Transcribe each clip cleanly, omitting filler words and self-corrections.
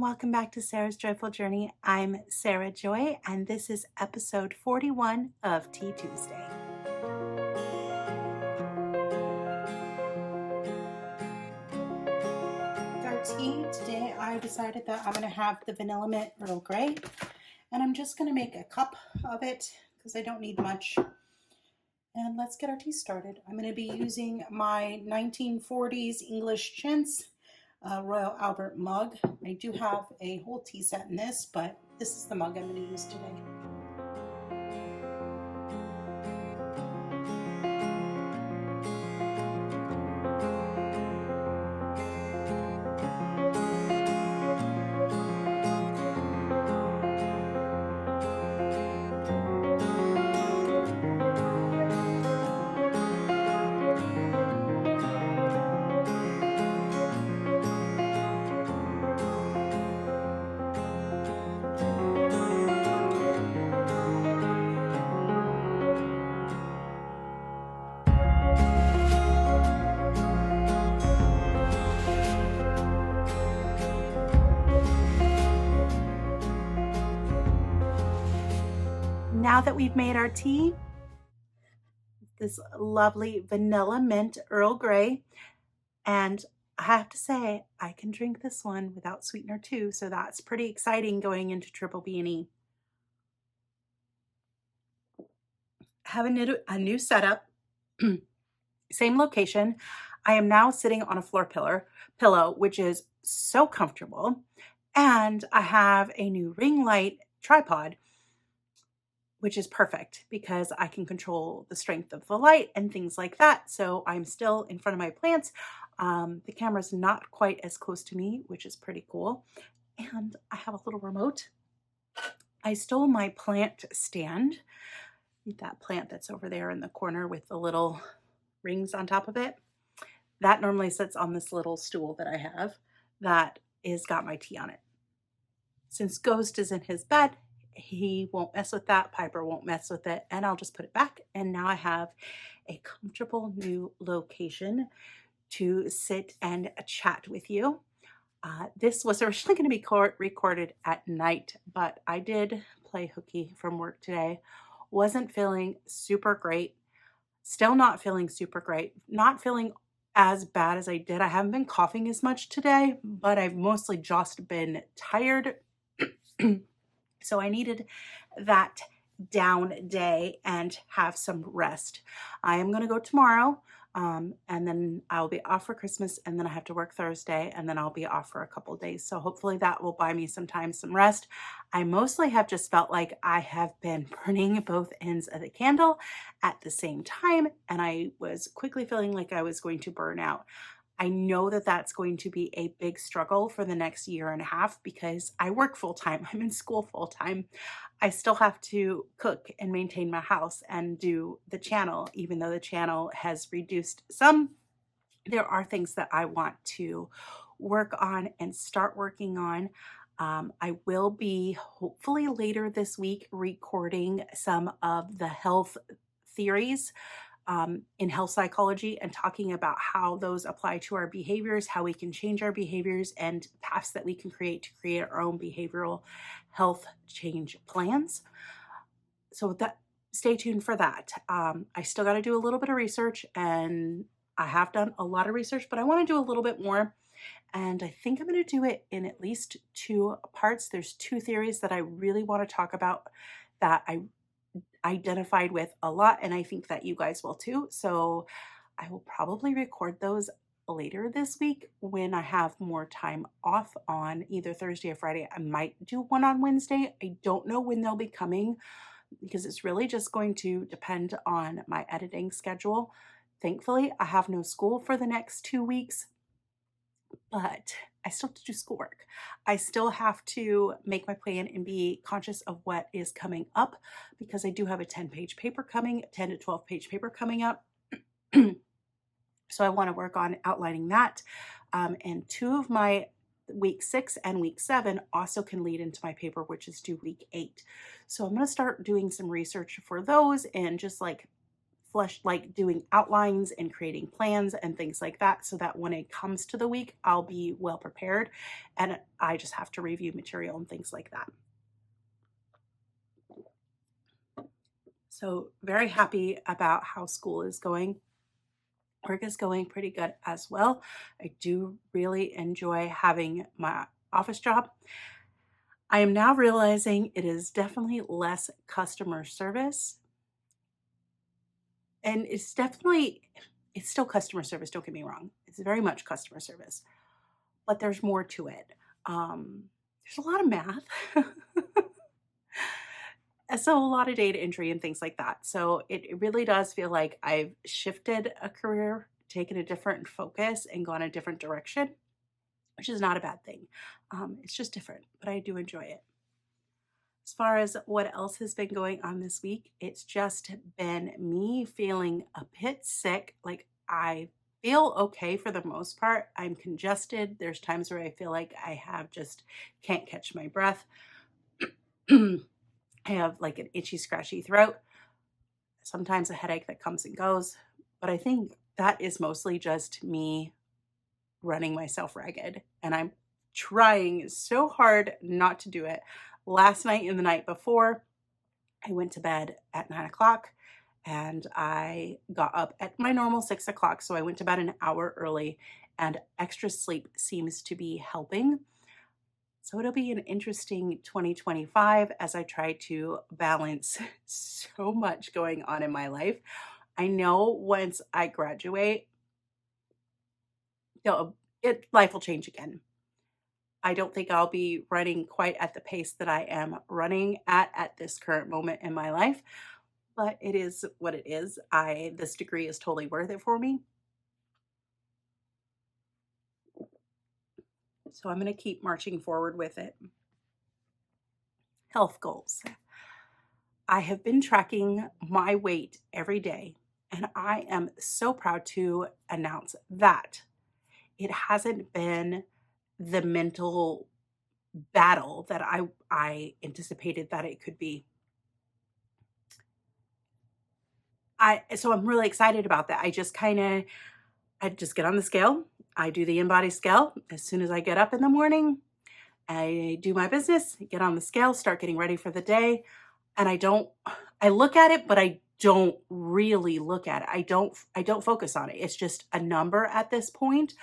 welcome back to Sarah's Joyful Journey. I'm Sarah Joy, and this is episode 41 of Tea Tuesday. With our tea today, I decided that I'm going to have the Vanilla Mint Earl Grey, and I'm just going to make a cup of it because I don't need much. And let's get our tea started. I'm going to be using my 1940s English chintz Royal Albert mug. I do have a whole tea set in this, but this is the mug I'm going to use today. Now that we've made our tea, this lovely Vanilla Mint Earl Grey, and I have to say, I can drink this one without sweetener too, so that's pretty exciting going into Triple B&E. Have a new setup, same location. I am now sitting on a floor pillow, which is so comfortable, and I have a new ring light tripod, which is perfect because I can control the strength of the light and things like that. So I'm still in front of my plants. The camera's not quite as close to me, which is pretty cool. And I have a little remote. I stole my plant stand, that plant that's over there in the corner with the little rings on top of it. That normally sits on this little stool that I have that is got my tea on it. Since Ghost is in his bed, he won't mess with that. Piper won't mess with it. And I'll just put it back. And now I have a comfortable new location to sit and chat with you. This was originally going to be recorded at night, but I did play hooky from work today. Wasn't feeling super great. Still not feeling super great. Not feeling as bad as I did. I haven't been coughing as much today, but I've mostly just been tired. So I needed that down day and have some rest. I am going to go tomorrow, and then I'll be off for Christmas, and then I have to work Thursday, and then I'll be off for a couple days. So hopefully that will buy me some time, some rest. I mostly have just felt like I have been burning both ends of the candle at the same time, and I was quickly feeling like I was going to burn out. I know that that's going to be a big struggle for the next year and a half because I work full-time. I'm in school full-time. I still have to cook and maintain my house and do the channel, even though the channel has reduced some. There are things that I want to work on and start working on. I will be hopefully later this week recording some of the health theories in health psychology and talking about how those apply to our behaviors, how we can change our behaviors, and paths that we can create to create our own behavioral health change plans. So stay tuned for that. I still got to do a little bit of research, and I have done a lot of research, but I want to do a little bit more. And I think I'm going to do it in at least 2 parts. There's 2 theories that I really want to talk about that I identified with a lot, and I think that you guys will too. So I will probably record those later this week when I have more time off on either Thursday or Friday. I might do one on Wednesday. I don't know when they'll be coming because it's really just going to depend on my editing schedule. Thankfully, I have no school for the next 2 weeks, but I still have to do schoolwork. I still have to make my plan and be conscious of what is coming up because I do have a 10-page paper coming, 10 to 12-page paper coming up. So I want to work on outlining that. And 2 of my week 6 and week 7 also can lead into my paper, which is due week 8. So I'm going to start doing some research for those and just like like doing outlines and creating plans and things like that, so that when it comes to the week, I'll be well prepared and I just have to review material and things like that. So very happy about how school is going. Work is going pretty good as well. I do really enjoy having my office job. I am now realizing it is definitely less customer service, and it's still customer service, don't get me wrong. It's very much customer service, but there's more to it. There's a lot of math. So a lot of data entry and things like that. So it really does feel like I've shifted a career, taken a different focus, and gone a different direction, which is not a bad thing. It's just different, but I do enjoy it. As far as what else has been going on this week, it's just been me feeling a bit sick. Like I feel okay for the most part. I'm congested. There's times where I feel like I have just can't catch my breath. I have like an itchy, scratchy throat, sometimes a headache that comes and goes. But I think that is mostly just me running myself ragged. And I'm trying so hard not to do it. Last night and the night before, I went to bed at 9 o'clock and I got up at my normal 6 o'clock. So I went to bed an hour early, and extra sleep seems to be helping. So it'll be an interesting 2025 as I try to balance so much going on in my life. I know once I graduate, life will change again. I don't think I'll be running quite at the pace that I am running at this current moment in my life, but it is what it is. This degree is totally worth it for me. So I'm going to keep marching forward with it. Health goals. I have been tracking my weight every day, and I am so proud to announce that it hasn't been the mental battle that I anticipated that it could be. So I'm really excited about that. I just get on the scale. I do the InBody scale as soon as I get up in the morning. I do my business, get on the scale, start getting ready for the day. And I look at it, but I don't really look at it. I don't focus on it. It's just a number at this point.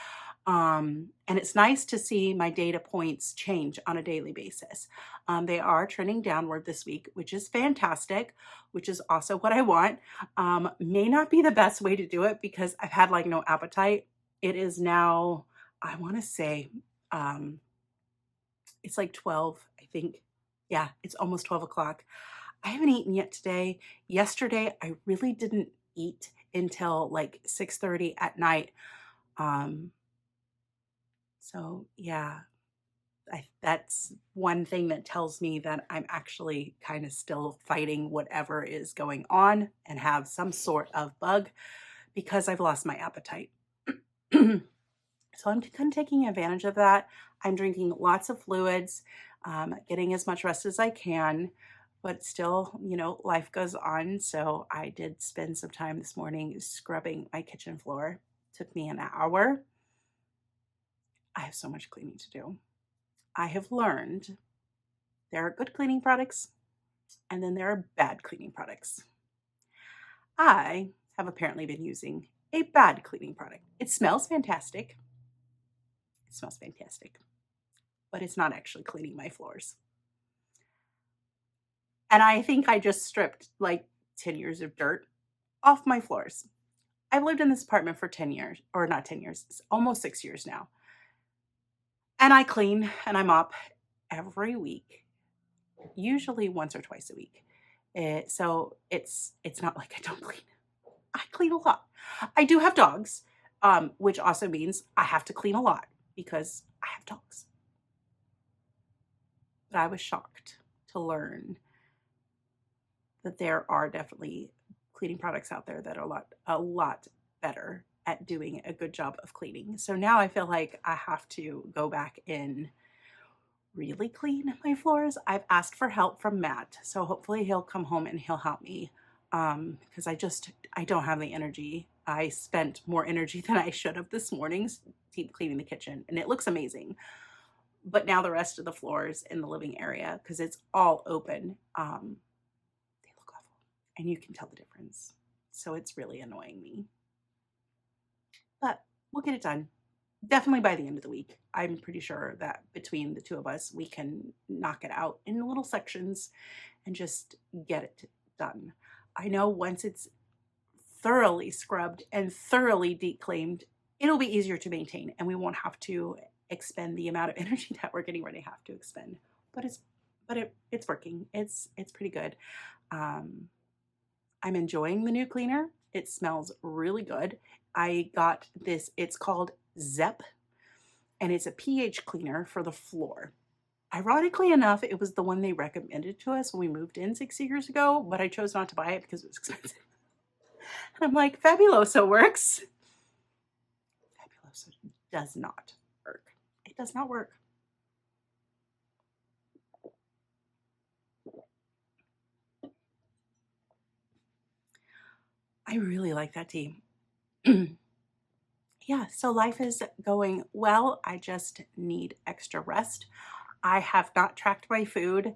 And it's nice to see my data points change on a daily basis. They are trending downward this week, which is fantastic, which is also what I want. May not be the best way to do it because I've had like no appetite. It is now, I want to say, it's like 12, I think. Yeah, it's almost 12 o'clock. I haven't eaten yet today. Yesterday, I really didn't eat until like 6:30 at night. So yeah, that's one thing that tells me that I'm actually kind of still fighting whatever is going on and have some sort of bug because I've lost my appetite. So I'm kind of taking advantage of that. I'm drinking lots of fluids, getting as much rest as I can, but still, life goes on. So I did spend some time this morning scrubbing my kitchen floor. Took me an hour. I have so much cleaning to do. I have learned there are good cleaning products and then there are bad cleaning products. I have apparently been using a bad cleaning product. It smells fantastic. It smells fantastic, but it's not actually cleaning my floors. And I think I just stripped like 10 years of dirt off my floors. I've lived in this apartment for 10 years, or not 10 years, it's almost 6 years now. And I clean and I mop every week, usually once or twice a week. So it's not like I don't clean. I clean a lot. I do have dogs, which also means I have to clean a lot because I have dogs. But I was shocked to learn that there are definitely cleaning products out there that are a lot better at doing a good job of cleaning. So now I feel like I have to go back and really clean my floors. I've asked for help from Matt, so hopefully he'll come home and he'll help me because I don't have the energy. I spent more energy than I should have this morning deep cleaning the kitchen, and it looks amazing. But now the rest of the floors in the living area, because it's all open, they look awful, and you can tell the difference. So it's really annoying me. But we'll get it done. Definitely by the end of the week. I'm pretty sure that between the two of us, we can knock it out in little sections and just get it done. I know once it's thoroughly scrubbed and thoroughly deep cleaned, it'll be easier to maintain and we won't have to expend the amount of energy that we're getting ready to have to expend. But it's working. It's pretty good. I'm enjoying the new cleaner. It smells really good. I got this, it's called Zep, and it's a pH cleaner for the floor. Ironically enough, it was the one they recommended to us when we moved in 6 years ago, but I chose not to buy it because it was expensive. And I'm like, Fabuloso works. Fabuloso does not work. It does not work. I really like that tea. Yeah, so life is going well. I just need extra rest. I have not tracked my food.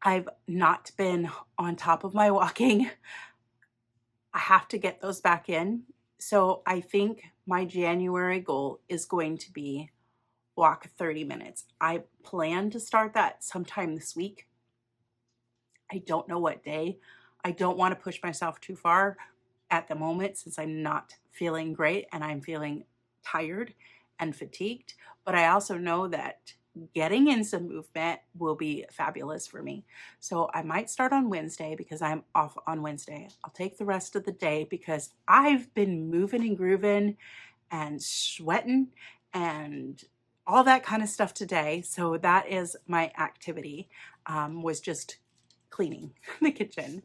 I've not been on top of my walking. I have to get those back in. So I think my January goal is going to be walk 30 minutes. I plan to start that sometime this week. I don't know what day. I don't want to push myself too far at the moment since I'm not feeling great and I'm feeling tired and fatigued. But I also know that getting in some movement will be fabulous for me. So I might start on Wednesday because I'm off on Wednesday. I'll take the rest of the day because I've been moving and grooving and sweating and all that kind of stuff today. So that is my activity, was just cleaning the kitchen.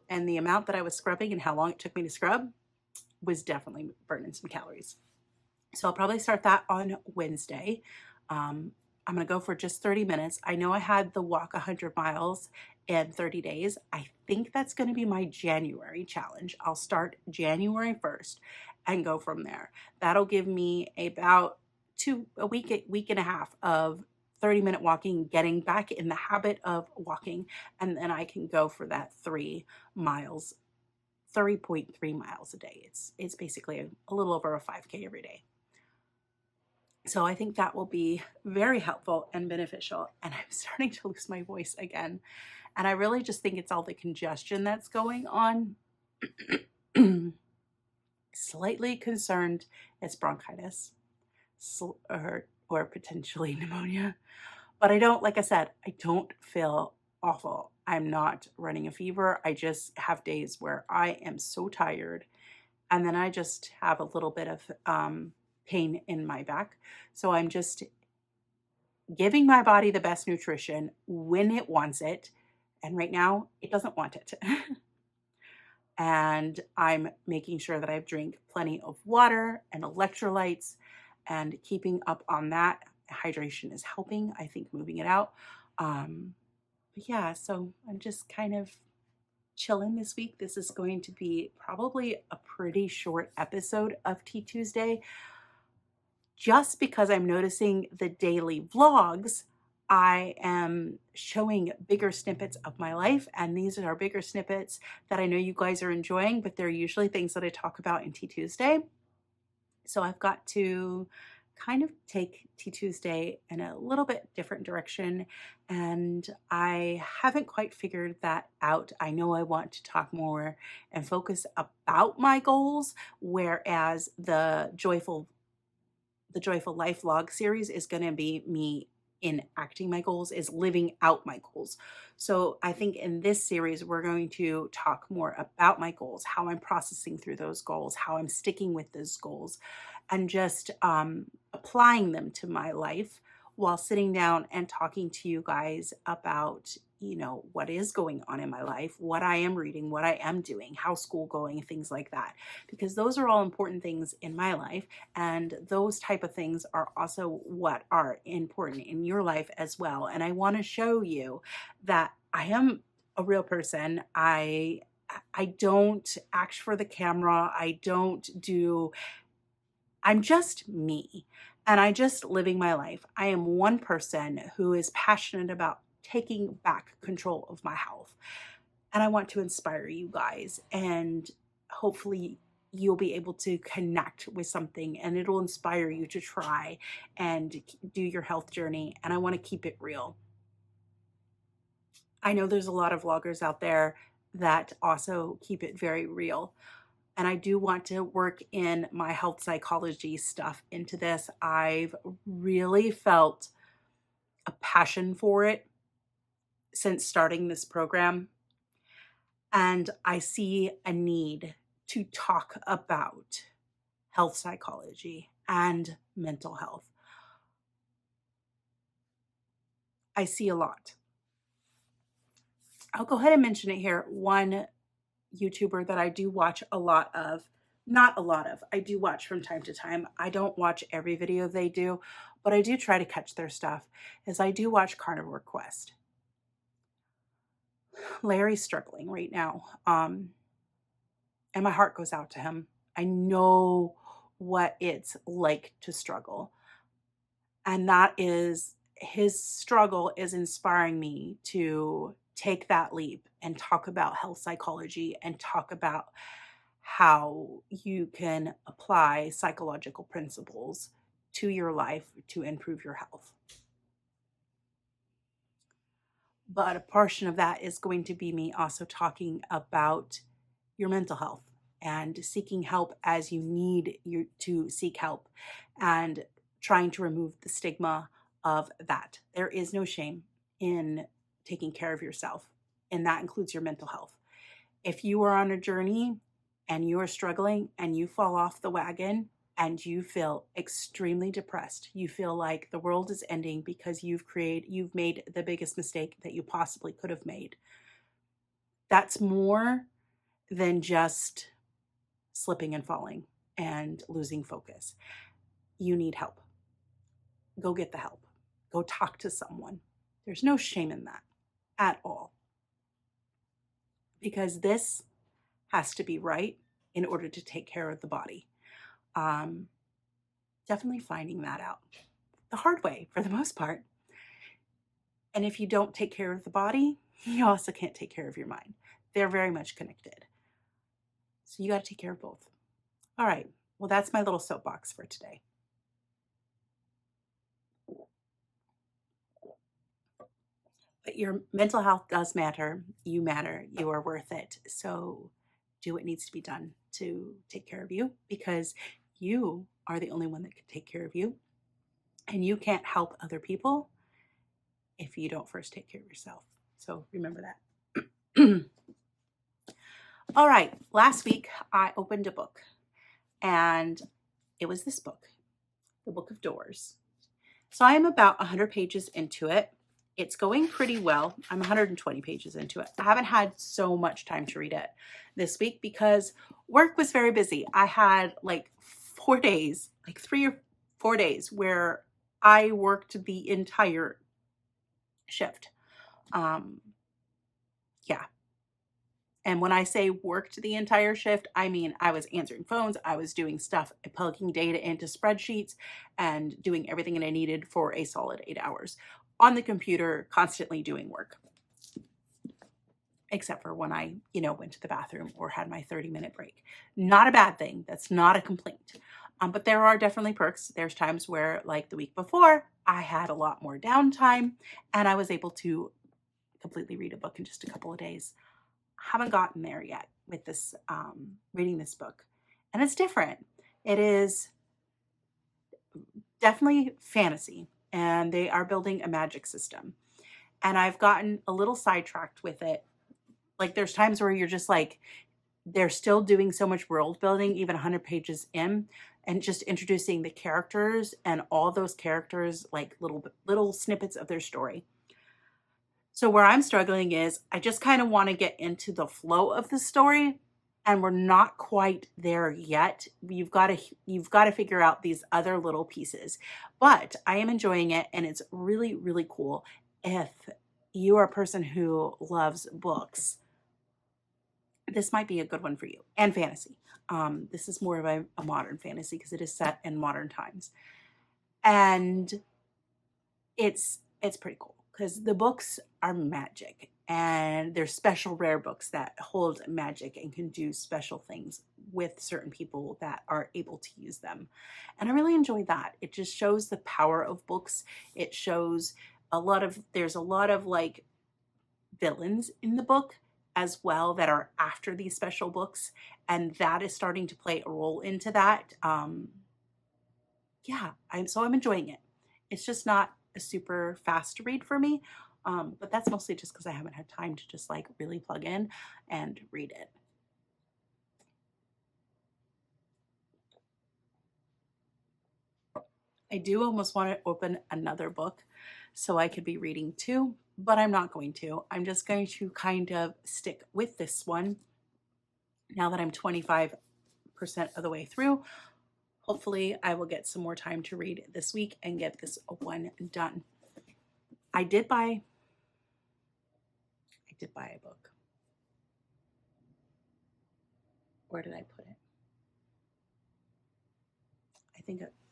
And the amount that I was scrubbing and how long it took me to scrub was definitely burning some calories. So I'll probably start that on Wednesday. I'm going to go for just 30 minutes. I know I had the walk 100 miles in 30 days. I think that's going to be my January challenge. I'll start January 1st and go from there. That'll give me about a week and a half of 30-minute walking, getting back in the habit of walking, and then I can go for that 3 miles, 3.3 miles a day. It's basically a little over a 5K every day. So I think that will be very helpful and beneficial. And I'm starting to lose my voice again. And I really just think it's all the congestion that's going on. Slightly concerned it's bronchitis or potentially pneumonia. But I don't, like I said, I don't feel awful. I'm not running a fever. I just have days where I am so tired. And then I just have a little bit of pain in my back. So I'm just giving my body the best nutrition when it wants it. And right now, it doesn't want it. And I'm making sure that I drink plenty of water and electrolytes and keeping up on that. Hydration is helping, I think, moving it out. But yeah, so I'm just kind of chilling this week. This is going to be probably a pretty short episode of Tea Tuesday. Just because I'm noticing the daily vlogs, I am showing bigger snippets of my life, and these are bigger snippets that I know you guys are enjoying, but they're usually things that I talk about in Tea Tuesday. So I've got to kind of take Tea Tuesday in a little bit different direction, and I haven't quite figured that out. I know I want to talk more and focus about my goals, whereas the Joyful Life vlog series is going to be me enacting my goals, is living out my goals. So I think in this series, we're going to talk more about my goals, how I'm processing through those goals, how I'm sticking with those goals, and just applying them to my life while sitting down and talking to you guys about, what is going on in my life, what I am reading, what I am doing, how school going, things like that, because those are all important things in my life. And those type of things are also what are important in your life as well. And I want to show you that I am a real person. I don't act for the camera. I'm just me, and I just living my life. I am one person who is passionate about taking back control of my health. And I want to inspire you guys, and hopefully you'll be able to connect with something and it'll inspire you to try and do your health journey. And I want to keep it real. I know there's a lot of vloggers out there that also keep it very real. And I do want to work in my health psychology stuff into this. I've really felt a passion for it since starting this program. And I see a need to talk about health psychology and mental health. I see a lot. I'll go ahead and mention it here. One YouTuber that I do watch a lot of, not a lot of, I do watch from time to time. I don't watch every video they do, but I do try to catch their stuff, is I do watch Carnivore Quest. Larry's struggling right now, and my heart goes out to him. I know what it's like to struggle, and that is, his struggle is inspiring me to take that leap and talk about health psychology and talk about how you can apply psychological principles to your life to improve your health. But a portion of that is going to be me also talking about your mental health and seeking help as you need you to seek help, and trying to remove the stigma of that. There is no shame in taking care of yourself, and that includes your mental health. If you are on a journey and you are struggling and you fall off the wagon and you feel extremely depressed, you feel like the world is ending because you've made the biggest mistake that you possibly could have made, that's more than just slipping and falling and losing focus. You need help. Go get the help. Go talk to someone. There's no shame in that at all, because this has to be right in order to take care of the body. Definitely finding that out the hard way for the most part. And if you don't take care of the body, you also can't take care of your mind. They're very much connected. So you got to take care of both. All right. Well, that's my little soapbox for today. But your mental health does matter. You matter. You are worth it. So do what needs to be done to take care of you, because you are the only one that can take care of you. And you can't help other people if you don't first take care of yourself. So remember that. All right. Last week, I opened a book, and it was this book, The Book of Doors. So I am about 100 pages into it. It's going pretty well. I'm 120 pages into it. I haven't had so much time to read it this week because work was very busy. I had like 4 days, like 3 or 4 days where I worked the entire shift. Yeah. And when I say worked the entire shift, I mean I was answering phones, I was doing stuff, plugging data into spreadsheets, and doing everything that I needed for a solid 8 hours on the computer, constantly doing work. Except for when I, went to the bathroom or had my 30-minute break. Not a bad thing. That's not a complaint. But there are definitely perks. There's times where, like the week before, I had a lot more downtime and I was able to completely read a book in just a couple of days. Haven't gotten there yet with this, reading this book. And it's different. It is definitely fantasy, and they are building a magic system. And I've gotten a little sidetracked with it. Like there's times where you're just like, they're still doing so much world building, even 100 pages in, and just introducing the characters and all those characters, like little snippets of their story. So where I'm struggling is I just kind of want to get into the flow of the story, and we're not quite there yet. You've got to figure out these other little pieces. But I am enjoying it, and it's really, really cool. If you are a person who loves books, this might be a good one for you. And fantasy. This is more of a modern fantasy because it is set in modern times. And it's pretty cool because the books are magic, and they're special rare books that hold magic and can do special things with certain people that are able to use them. And I really enjoy that. It just shows the power of books. It shows there's a lot of like villains in the book as well that are after these special books, and that is starting to play a role into that. Yeah, I'm enjoying it. It's just not a super fast read for me, but that's mostly just because I haven't had time to just like really plug in and read it. I do almost want to open another book so I could be reading too, but I'm not going to. I'm just going to kind of stick with this one now that I'm 25% of the way through. Hopefully I will get some more time to read this week and get this one done. I did buy a book. Where did I put it? I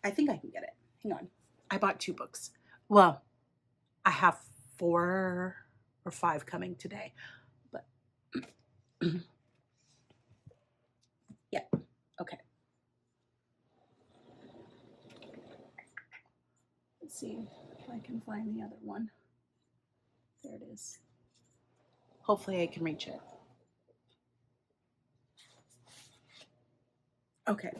think I can get it. Hang on. I bought 2 books. Well, I have 4 or 5 coming today, but yeah. Okay. Let's see if I can find the other one. There it is. Hopefully I can reach it. Okay.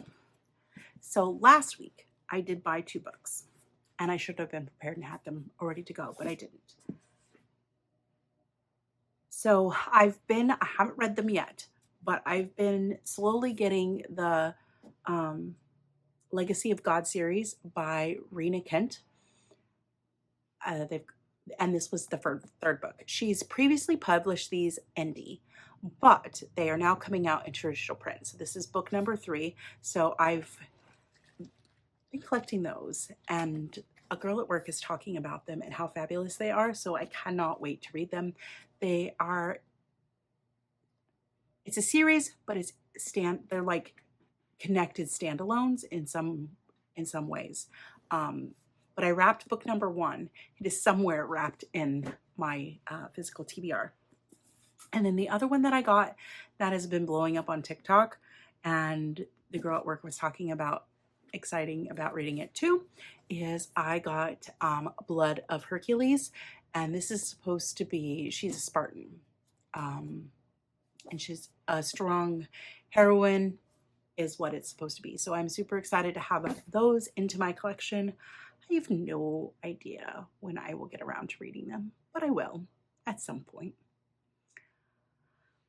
So last week I did buy 2 books, and I should have been prepared and had them ready to go, but I didn't. So I haven't read them yet, but I've been slowly getting the Legacy of God series by Rena Kent. And this was the third book. She's previously published these indie, but they are now coming out in traditional print. So this is book number 3. So I've been collecting those, and a girl at work is talking about them and how fabulous they are. So I cannot wait to read them. It's a series, but they're like connected standalones in some ways. But I wrapped book number 1. It is somewhere wrapped in my physical TBR. And then the other one that I got that has been blowing up on TikTok, and the girl at work was talking about exciting about reading it too, is I got Blood of Hercules. And this is supposed to be, she's a Spartan. And she's a strong heroine is what it's supposed to be. So I'm super excited to have those into my collection. I have no idea when I will get around to reading them, but I will at some point.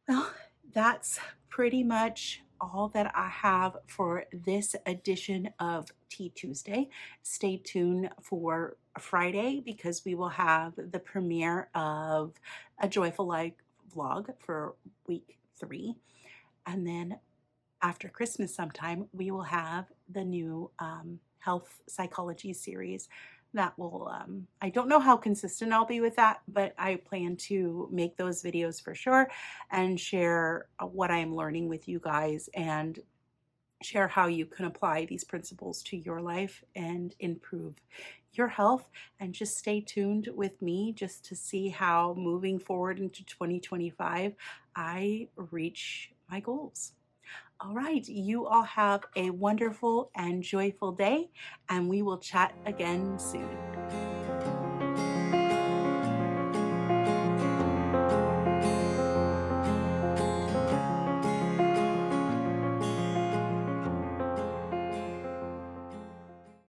Well, that's pretty much all that I have for this edition of Tea Tuesday. Stay tuned for Friday because we will have the premiere of A Joyful Life vlog for week 3. And then after Christmas sometime, we will have the new health psychology series that will, I don't know how consistent I'll be with that, but I plan to make those videos for sure and share what I'm learning with you guys and share how you can apply these principles to your life and improve your health. And just stay tuned with me just to see how moving forward into 2025, I reach my goals. All right, you all have a wonderful and joyful day, and we will chat again soon.